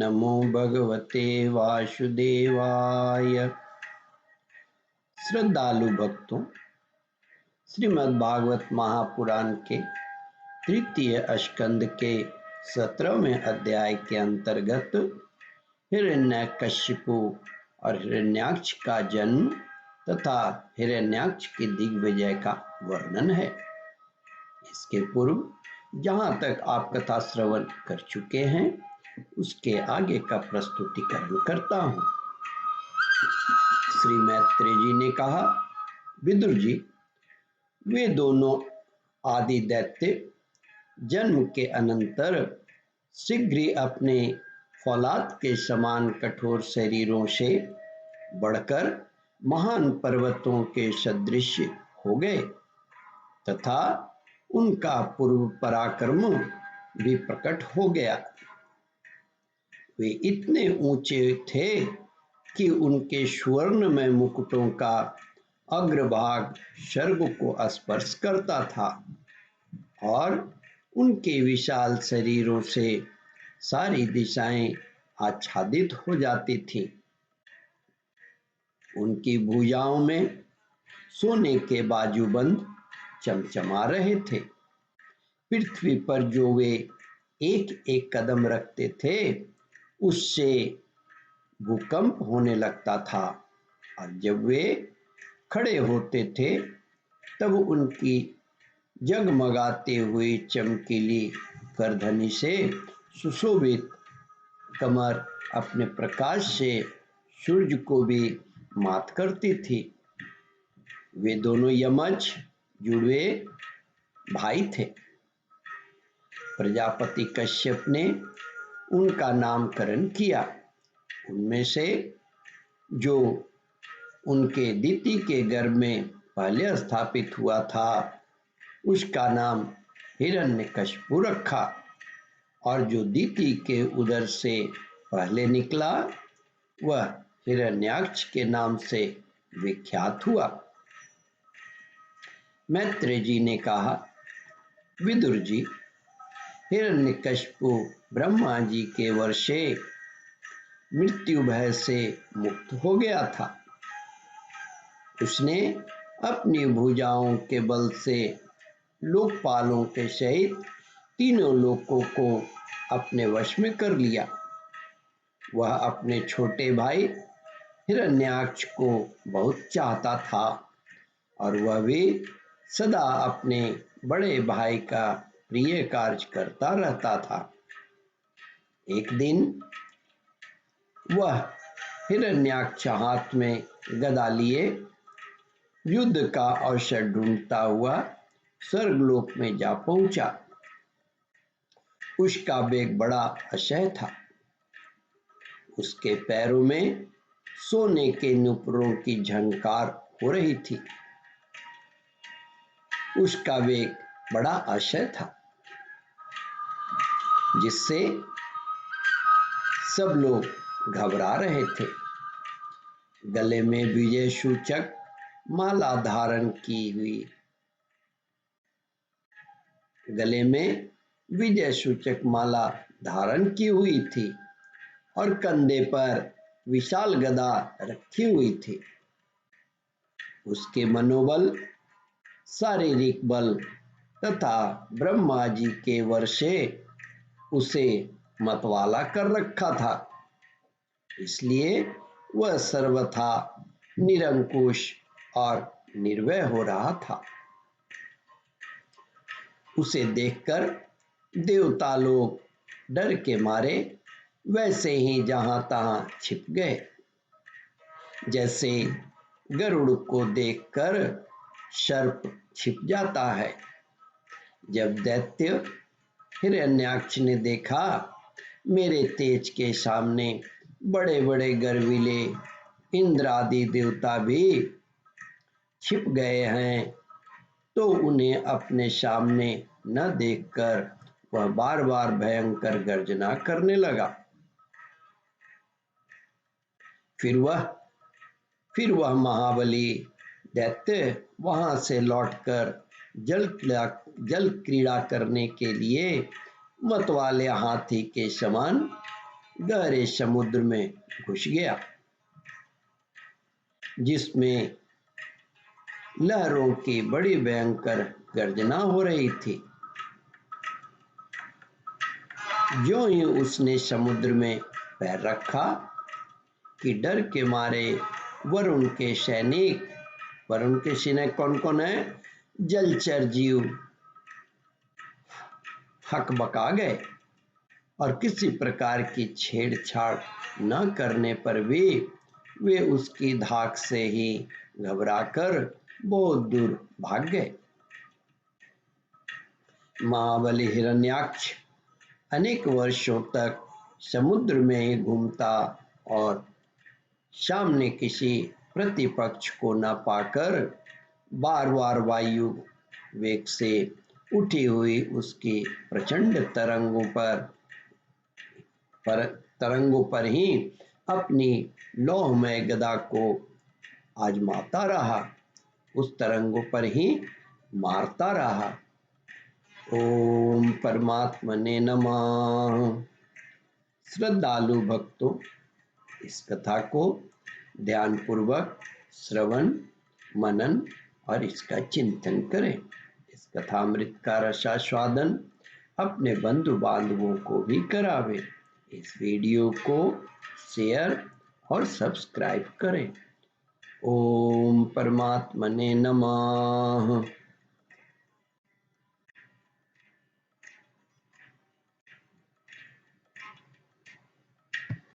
नमो भगवते वासुदेवाय। श्रद्धालु भक्तों, श्रीमद् भागवत महापुराण के तृतीय स्कंद के 17वें अध्याय के अंतर्गत हिरण्यकशिपु और हिरण्याक्ष का जन्म तथा हिरण्याक्ष की दिग्विजय का वर्णन है। इसके पूर्व जहाँ तक आप कथा श्रवण कर चुके हैं उसके आगे का प्रस्तुतिकरण करता हूँ। श्री मैत्रेय जी ने कहा, विदुर जी, वे दोनों आदि दैत्य जन्म के अनंतर शीघ्र ही अपने फौलाद के समान कठोर शरीरों से बढ़कर महान पर्वतों के सदृश हो गए तथा उनका पूर्व पराक्रम भी प्रकट हो गया। वे इतने ऊंचे थे कि उनके स्वर्णमय मुकुटों का अग्रभाग स्वर्ग को स्पर्श करता था और उनके विशाल शरीरों से सारी दिशाएं आच्छादित हो जाती थीं। उनकी भुजाओं में सोने के बाजूबंद चमचमा रहे थे। पृथ्वी पर जो वे एक एक कदम रखते थे उससे भूकंप होने लगता था और जब वे खड़े होते थे तब उनकी जगमगाते हुए चमकीली गर्दनी से सुशोभित कमर अपने प्रकाश से सूर्य को भी मात करती थी। वे दोनों यमज जुड़वे भाई थे। प्रजापति कश्यप ने उनका नामकरण किया। उनमें से जो उनके दिति के गर्भ में पहले स्थापित हुआ था उसका नाम हिरण्यकशिपु रखा और जो दिति के उदर से पहले निकला वह हिरण्याक्ष के नाम से विख्यात हुआ। मैत्रेय जी ने कहा, विदुर जी, हिरण्यकशिपु ब्रह्मा जी के वर्षे मृत्यु भय से मुक्त हो गया था। उसने अपनी भुजाओं के बल से लोकपालों के सहित तीनों लोकों को अपने वश में कर लिया। वह अपने छोटे भाई हिरण्याक्ष को बहुत चाहता था और वह भी सदा अपने बड़े भाई का प्रिय कार्य करता रहता था। एक दिन वह हिरण्याक्ष हाथ में गदा लिए युद्ध का अवसर ढूंढता हुआ स्वर्गलोक में जा पहुंचा। उसका वेग बड़ा अक्षय था। उसके पैरों में सोने के नुपुरों की झंकार हो रही थी। उसका वेग बड़ा अक्षय था जिससे सब लोग घबरा रहे थे। गले में विजय सूचक माला धारण की हुई गले में विजय सूचक माला धारण की हुई थी और कंधे पर विशाल गदा रखी हुई थी। उसके मनोबल, शारीरिक बल तथा ब्रह्मा जी के वर्षे उसे मतवाला कर रखा था, इसलिए वह सर्वथा निरंकुश और निर्भय हो रहा था। उसे देखकर देवता लोग डर के मारे वैसे ही जहां तहां छिप गए, जैसे गरुड़ को देखकर सर्प छिप जाता है। जब दैत्य हिरण्याक्ष ने देखा मेरे तेज के सामने बड़े बड़े गर्वीले इंद्र आदि देवता भी छिप गए हैं तो उन्हें अपने सामने न देखकर वह बार बार भयंकर गर्जना करने लगा। फिर वह महाबली दैत्य वहां से लौटकर जल क्रीड़ा करने के लिए मतवाले हाथी के समान गहरे समुद्र में घुस गया, जिसमें लहरों की बड़ी भयंकर गर्जना हो रही थी। ज्यों ही उसने समुद्र में पैर रखा कि डर के मारे वरुण के सैनिक कौन कौन है? जलचर जीव हकबका गए और किसी प्रकार की छेड़छाड़ न करने पर भी वे उसकी धाक से ही घबराकर बहुत दूर भाग गए। महाबली हिरण्याक्ष अनेक वर्षों तक समुद्र में ही घूमता और सामने किसी प्रतिपक्ष को न पाकर बार बार वायु वेग से उठी हुई उसकी प्रचंड तरंगों पर ही अपनी लौहमय गदा को आजमाता रहा, उस तरंगों पर ही मारता रहा। ओम परमात्मने नमः। श्रद्धालु भक्तों, इस कथा को ध्यानपूर्वक श्रवण मनन और इसका चिंतन करें। इस कथामृत का रसास्वादन अपने बंधु बांधवों को भी करावें। इस वीडियो को शेयर और सब्सक्राइब करें। ओम परमात्मने नमः।